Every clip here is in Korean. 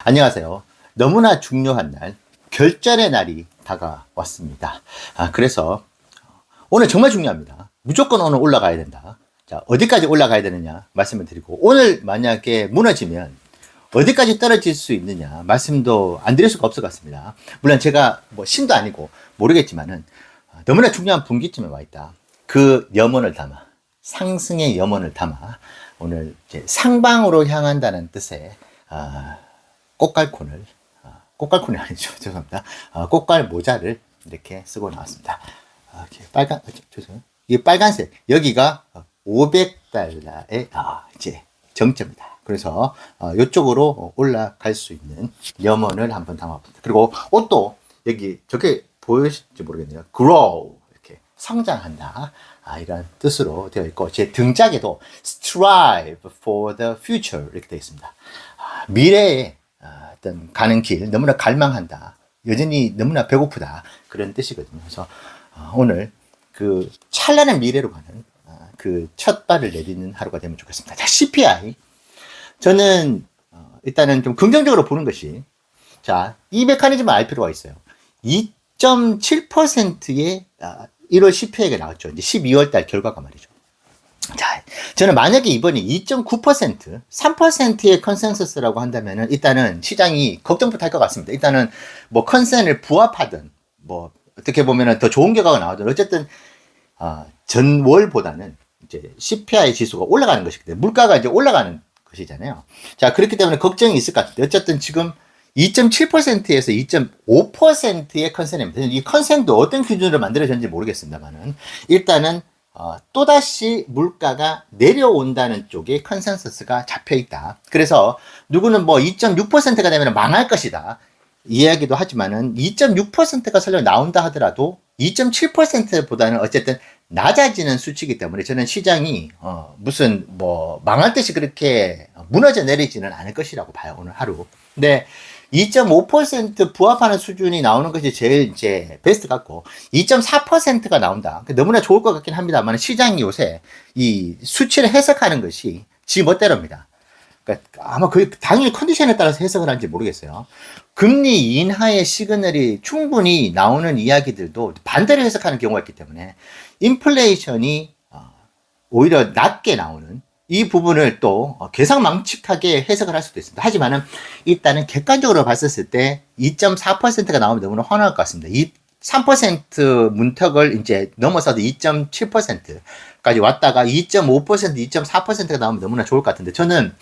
안녕하세요. 너무나 중요한 날, 결전의 날이 다가왔습니다. 그래서 오늘 정말 중요합니다. 무조건 오늘 올라가야 된다. 자, 어디까지 올라가야 되느냐 말씀을 드리고, 오늘 만약에 무너지면 어디까지 떨어질 수 있느냐 말씀도 안 드릴 수가 없을 것 같습니다. 물론 제가 뭐 신도 아니고 모르겠지만은 너무나 중요한 분기점에 와 있다. 그 염원을 담아, 상승의 염원을 담아 오늘 이제 상방으로 향한다는 뜻의 꽃갈콘을, 꽃갈콘이 아니죠. 죄송합니다. 꽃갈 모자를 이렇게 쓰고 나왔습니다. 이렇게 죄송해요. 이게 빨간색. 여기가 500달러의, 이제 정점이다. 그래서, 이쪽으로 올라갈 수 있는 염원을 한번 담아봅니다. 그리고 옷도 여기, 저게 보이실지 모르겠네요. grow. 이렇게 성장한다. 이런 뜻으로 되어 있고, 제 등짝에도 strive for the future. 이렇게 되어 있습니다. 미래에 어떤 가는 길, 너무나 갈망한다. 여전히 너무나 배고프다. 그런 뜻이거든요. 그래서 오늘 그 찬란한 미래로 가는 그 첫 발을 내딛는 하루가 되면 좋겠습니다. 자, CPI. 저는 일단은 좀 긍정적으로 보는 것이, 자, 이 메커니즘을 알 필요가 있어요. 2.7%의 1월 CPI가 나왔죠. 이제 12월 달 결과가 말이죠. 자, 저는 만약에 이번이 2.9%, 3%의 컨센서스라고 한다면은 일단은 시장이 걱정부터 할 것 같습니다. 일단은 뭐 컨센을 부합하든 뭐 어떻게 보면은 더 좋은 결과가 나오든 어쨌든 전월보다는 이제 CPI 지수가 올라가는 것이기 때문에 물가가 이제 올라가는 것이잖아요. 자, 그렇기 때문에 걱정이 있을 것 같은데 어쨌든 지금 2.7%에서 2.5%의 컨센입니다. 이 컨센도 어떤 기준으로 만들어졌는지 모르겠습니다만은 일단은 또다시 물가가 내려온다는 쪽에 컨센서스가 잡혀 있다. 그래서 누구는 뭐 2.6%가 되면 망할 것이다. 이야기도 하지만은 2.6%가 설령 나온다 하더라도 2.7%보다는 어쨌든 낮아지는 수치이기 때문에 저는 시장이 무슨 뭐 망할 듯이 그렇게 무너져 내리지는 않을 것이라고 봐요. 오늘 하루. 근데 2.5% 부합하는 수준이 나오는 것이 제일 이제 베스트 같고 2.4%가 나온다. 너무나 좋을 것 같긴 합니다만 시장이 요새 이 수치를 해석하는 것이 지 멋대로입니다. 그러니까 아마 그 당일 컨디션에 따라서 해석을 하는지 모르겠어요. 금리 인하의 시그널이 충분히 나오는 이야기들도 반대로 해석하는 경우가 있기 때문에 인플레이션이 오히려 낮게 나오는 이 부분을 또 계산망측하게 해석을 할 수도 있습니다. 하지만은 일단은 객관적으로 봤을 때 2.4%가 나오면 너무나 환호할 것 같습니다. 이 3% 문턱을 이제 넘어서도 2.7%까지 왔다가 2.5%, 2.4%가 나오면 너무나 좋을 것 같은데 저는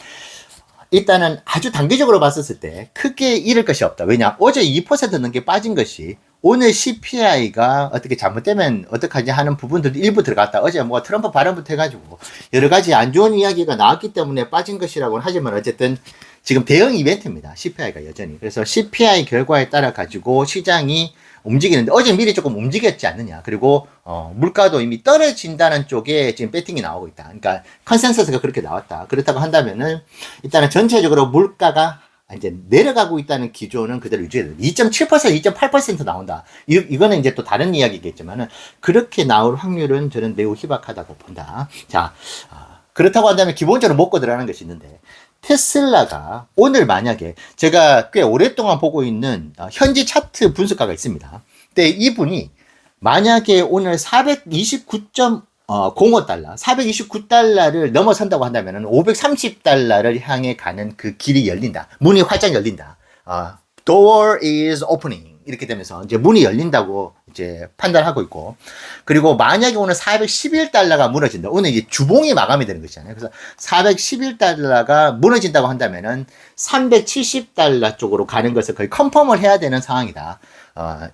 일단은 아주 단기적으로 봤을 때 크게 잃을 것이 없다. 왜냐? 어제 2% 넘게 빠진 것이 오늘 CPI가 어떻게 잘못되면 어떡하지 하는 부분들도 일부 들어갔다. 어제 뭐 트럼프 발언부터 해가지고 여러 가지 안 좋은 이야기가 나왔기 때문에 빠진 것이라고는 하지만 어쨌든 지금 대형 이벤트입니다. CPI가 여전히. 그래서 CPI 결과에 따라 가지고 시장이 움직이는데 어제 미리 조금 움직였지 않느냐. 그리고 물가도 이미 떨어진다는 쪽에 지금 배팅이 나오고 있다. 그러니까 컨센서스가 그렇게 나왔다. 그렇다고 한다면은 일단은 전체적으로 물가가 이제 내려가고 있다는 기조는 그대로 유지해야 돼. 2.7%, 2.8% 나온다. 이거는 이제 또 다른 이야기겠지만은 그렇게 나올 확률은 저는 매우 희박하다고 본다. 자, 그렇다고 한다면 기본적으로 먹고 들어가는 것이 있는데 테슬라가 오늘 만약에 제가 꽤 오랫동안 보고 있는 현지 차트 분석가가 있습니다. 근데 이분이 만약에 오늘 429.05달러, 429달러를 넘어선다고 한다면 530달러를 향해 가는 그 길이 열린다. 문이 활짝 열린다. Door is opening. 이렇게 되면서 이제 문이 열린다고 이제 판단하고 있고, 그리고 만약에 오늘 411달러가 무너진다. 오늘 이제 주봉이 마감이 되는 것이잖아요. 그래서 411달러가 무너진다고 한다면은 370달러 쪽으로 가는 것을 거의 컨펌을 해야 되는 상황이다.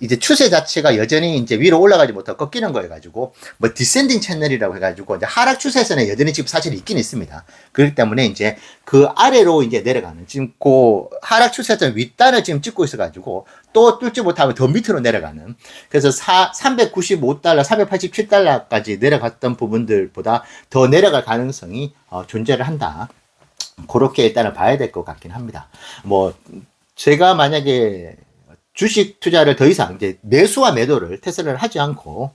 이제 추세 자체가 여전히 이제 위로 올라가지 못하고 꺾이는 거여 가지고 뭐 디센딩 채널이라고 해가지고 이제 하락 추세선에 여전히 지금 사실 있긴 있습니다. 그렇기 때문에 이제 그 아래로 이제 내려가는 지금 그 하락 추세선 윗단을 지금 찍고 있어가지고 또 뚫지 못하면 더 밑으로 내려가는, 그래서 395달러, 487달러까지 내려갔던 부분들보다 더 내려갈 가능성이 존재를 한다. 그렇게 일단은 봐야 될 것 같긴 합니다. 뭐 제가 만약에 주식 투자를 더 이상 이제 매수와 매도를 테슬라를 하지 않고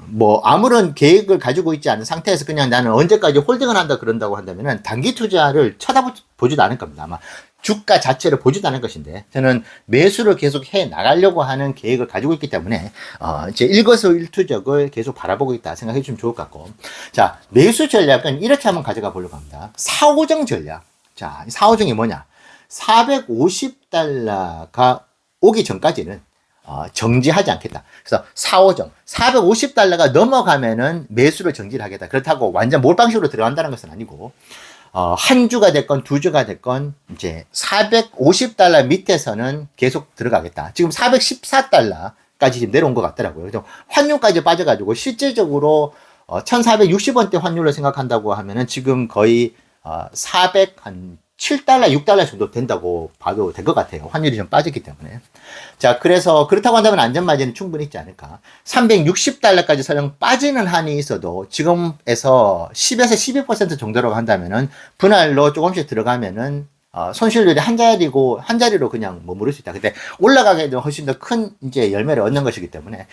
뭐 아무런 계획을 가지고 있지 않은 상태에서 그냥 나는 언제까지 홀딩을 한다 그런다고 한다면은 단기 투자를 쳐다보지도 않을 겁니다. 아마 주가 자체를 보지도 않을 것인데 저는 매수를 계속 해 나가려고 하는 계획을 가지고 있기 때문에 이제 일거수일투족을 계속 바라보고 있다 생각해 주시면 좋을 것 같고, 자, 매수 전략은 이렇게 한번 가져가 보려고 합니다. 4호정 전략. 자, 4호정이 뭐냐? 450달러가 오기 전까지는 정지하지 않겠다. 그래서 4호정 450달러가 넘어가면은 매수를 정지를 하겠다. 그렇다고 완전 몰빵식으로 들어간다는 것은 아니고, 한 주가 됐건 두 주가 됐건 이제 450달러 밑에서는 계속 들어가겠다. 지금 414달러까지 지금 내려온 것 같더라고요. 그래서 환율까지 빠져가지고 실질적으로 1460원대 환율로 생각한다고 하면은 지금 거의 407달러, 6달러 정도 된다고 봐도 될 것 같아요. 환율이 좀 빠졌기 때문에. 자, 그래서 그렇다고 한다면 안전마진은 충분히 있지 않을까. 360달러까지 설령 빠지는 한이 있어도 지금에서 10에서 12% 정도라고 한다면은 분할로 조금씩 들어가면은 손실률이 한 자리로 그냥 머무를 수 있다. 근데 올라가게 되면 훨씬 더 큰 이제 열매를 얻는 것이기 때문에,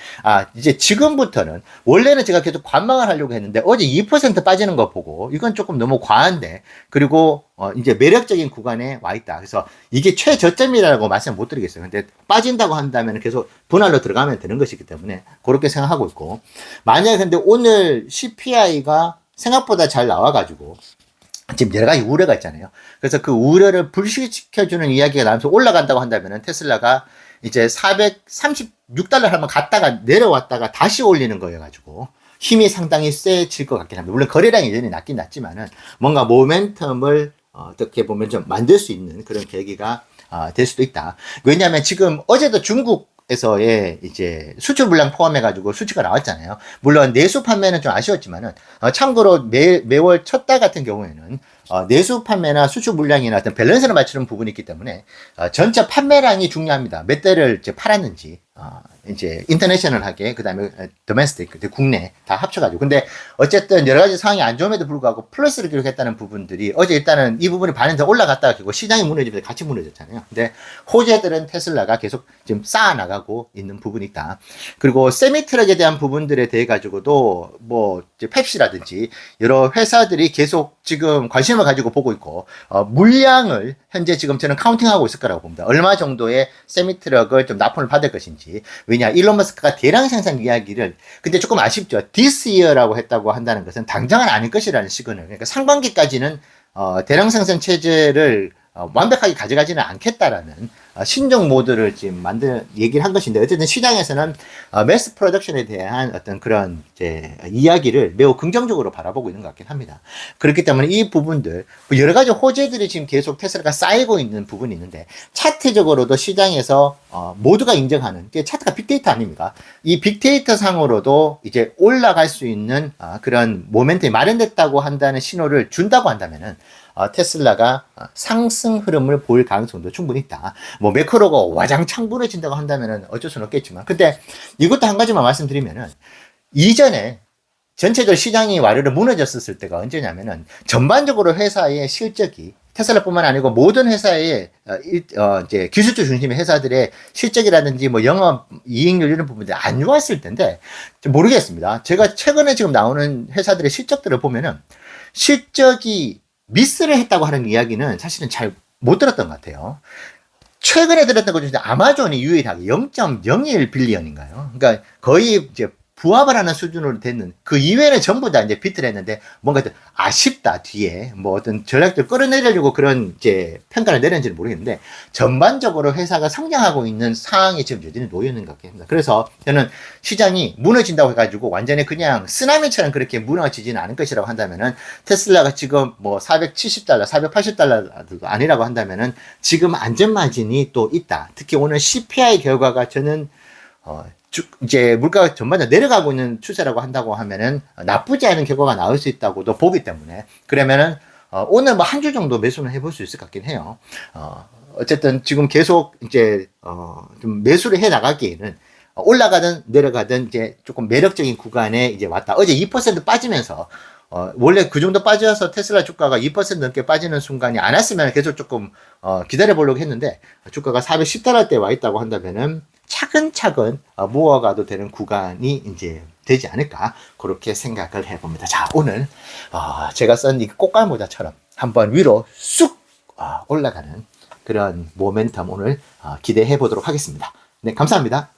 이제 지금부터는, 원래는 제가 계속 관망을 하려고 했는데 어제 2% 빠지는 거 보고 이건 조금 너무 과한데, 그리고 이제 매력적인 구간에 와 있다. 그래서 이게 최저점이라고 말씀 못 드리겠어요. 근데 빠진다고 한다면 계속 분할로 들어가면 되는 것이기 때문에 그렇게 생각하고 있고, 만약에 근데 오늘 CPI가 생각보다 잘 나와가지고 지금 여러 가지 우려가 있잖아요. 그래서 그 우려를 불식시켜주는 이야기가 나면서 올라간다고 한다면은 테슬라가 이제 436달러 한번 갔다가 내려왔다가 다시 올리는 거여가지고 힘이 상당히 세질 것 같긴 합니다. 물론 거래량이 여전히 낮긴 낮지만은 뭔가 모멘텀을 어떻게 보면 좀 만들 수 있는 그런 계기가 될 수도 있다. 왜냐하면 지금 어제도 중국에서의 이제 수출 물량 포함해가지고 수치가 나왔잖아요. 물론 내수 판매는 좀 아쉬웠지만은, 참고로 매월 첫 달 같은 경우에는 내수 판매나 수출 물량이나 어떤 밸런스를 맞추는 부분이 있기 때문에 전체 판매량이 중요합니다. 몇 대를 이제 팔았는지, 이제 인터내셔널하게, 그 다음에 도메스틱, 국내 다 합쳐가지고. 근데 어쨌든 여러 가지 상황이 안 좋음에도 불구하고 플러스를 기록했다는 부분들이 어제 일단은 이 부분이 반응해서 올라갔다가 결국 시장이 무너지면서 같이 무너졌잖아요. 근데 호재들은 테슬라가 계속 지금 쌓아나가고 있는 부분이 있다. 그리고 세미트럭에 대한 부분들에 대해 가지고도 뭐 이제 펩시라든지 여러 회사들이 계속 지금 관심을 가지고 보고 있고, 물량을 현재 지금 저는 카운팅하고 있을 거라고 봅니다. 얼마 정도의 세미트럭을 좀 납품을 받을 것인지. 왜냐, 일론 머스크가 대량 생산 이야기를, 근데 조금 아쉽죠. this year라고 했다고 한다는 것은 당장은 아닐 것이라는 시그널. 그러니까 상반기까지는 대량 생산 체제를 완벽하게 가져가지는 않겠다라는 신종 모드를 지금 얘기를 한 것인데, 어쨌든 시장에서는 매스 프로덕션에 대한 어떤 그런 이제 이야기를 매우 긍정적으로 바라보고 있는 것 같긴 합니다. 그렇기 때문에 이 부분들, 여러 가지 호재들이 지금 계속 테슬라가 쌓이고 있는 부분이 있는데, 차트적으로도 시장에서 모두가 인정하는 게 차트가 빅데이터 아닙니까? 이 빅데이터 상으로도 이제 올라갈 수 있는 그런 모멘텀이 마련됐다고 한다는 신호를 준다고 한다면은, 테슬라가 상승 흐름을 보일 가능성도 충분히 있다. 뭐 매크로가 와장창 무너진다고 한다면은 어쩔 수는 없겠지만, 근데 이것도 한 가지만 말씀드리면은, 이전에 전체적으로 시장이 와르르 무너졌었을 때가 언제냐면은 전반적으로 회사의 실적이, 테슬라뿐만 아니고 모든 회사의 이제 기술주 중심의 회사들의 실적이라든지 뭐 영업 이익률 이런 부분들이 안 좋았을 텐데, 모르겠습니다. 제가 최근에 지금 나오는 회사들의 실적들을 보면은 실적이 미스를 했다고 하는 이야기는 사실은 잘 못 들었던 것 같아요. 최근에 들었던 것 중에 아마존이 유일하게 0.01 빌리언인가요? 그러니까 거의 이제 부합을 하는 수준으로 됐는, 그 이외에는 전부 다 이제 비트를 했는데 뭔가 좀 아쉽다, 뒤에 뭐 어떤 전략들 끌어내려고 그런 이제 평가를 내렸는지는 모르겠는데, 전반적으로 회사가 성장하고 있는 상황이 지금 여전히 놓여 있는 것 같습니다. 그래서 저는 시장이 무너진다고 해가지고 완전히 그냥 쓰나미처럼 그렇게 무너지지는 않을 것이라고 한다면은, 테슬라가 지금 뭐 470달러, 480달러도 아니라고 한다면은 지금 안전마진이 또 있다. 특히 오늘 CPI 결과가 저는 이제 물가가 전반적으로 내려가고 있는 추세라고 한다고 하면은 나쁘지 않은 결과가 나올 수 있다고도 보기 때문에, 그러면은 오늘 뭐 한 주 정도 매수는 해볼 수 있을 것 같긴 해요. 어쨌든 지금 계속 이제 좀 매수를 해 나가기에는 올라가든 내려가든 이제 조금 매력적인 구간에 이제 왔다. 어제 2% 빠지면서 원래 그 정도 빠져서 테슬라 주가가 2% 넘게 빠지는 순간이 안 왔으면 계속 조금 기다려 보려고 했는데, 주가가 410달러대에 와 있다고 한다면은 차근차근 모아가도 되는 구간이 이제 되지 않을까, 그렇게 생각을 해봅니다. 자, 오늘 제가 쓴 이 꽃갈 모자처럼 한번 위로 쑥 올라가는 그런 모멘텀 오늘 기대해 보도록 하겠습니다. 네, 감사합니다.